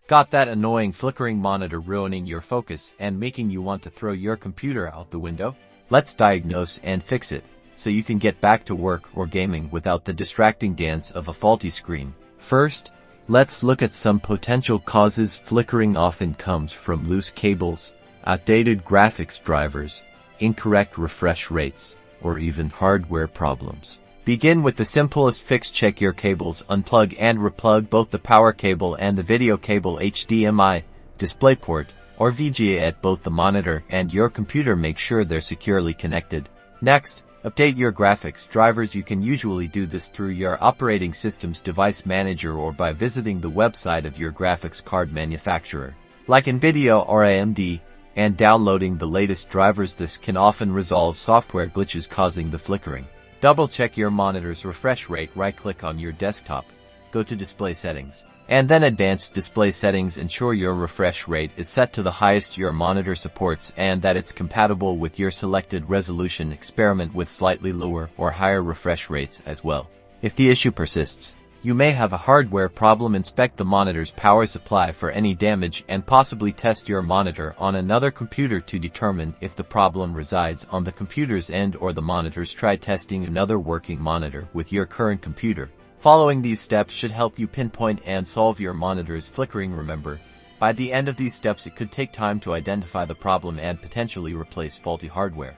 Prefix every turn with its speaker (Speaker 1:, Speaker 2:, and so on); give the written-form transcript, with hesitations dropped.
Speaker 1: Got that annoying flickering monitor ruining your focus and making you want to throw your computer out the window? Let's diagnose and fix it, so you can get back to work or gaming without the distracting dance of a faulty screen. First, let's look at some potential causes. Flickering often comes from loose cables, outdated graphics drivers, incorrect refresh rates, or even hardware problems. Begin with the simplest fix. Check your cables, unplug and replug both the power cable and the video cable, HDMI, DisplayPort, or VGA at both the monitor and your computer. Make sure they're securely connected. Next, update your graphics drivers. You can usually do this through your operating system's device manager or by visiting the website of your graphics card manufacturer, like NVIDIA or AMD, and downloading the latest drivers. This can often resolve software glitches causing the flickering. Double-check your monitor's refresh rate. Right-click on your desktop, go to Display Settings, and then Advanced Display Settings. Ensure your refresh rate is set to the highest your monitor supports and that it's compatible with your selected resolution. Experiment with slightly lower or higher refresh rates as well. If the issue persists, you may have a hardware problem. Inspect the monitor's power supply for any damage and possibly test your monitor on another computer to determine if the problem resides on the computer's end or the monitor's. Try testing another working monitor with your current computer. Following these steps should help you pinpoint and solve your monitor's flickering. Remember, by the end of these steps it could take time to identify the problem and potentially replace faulty hardware.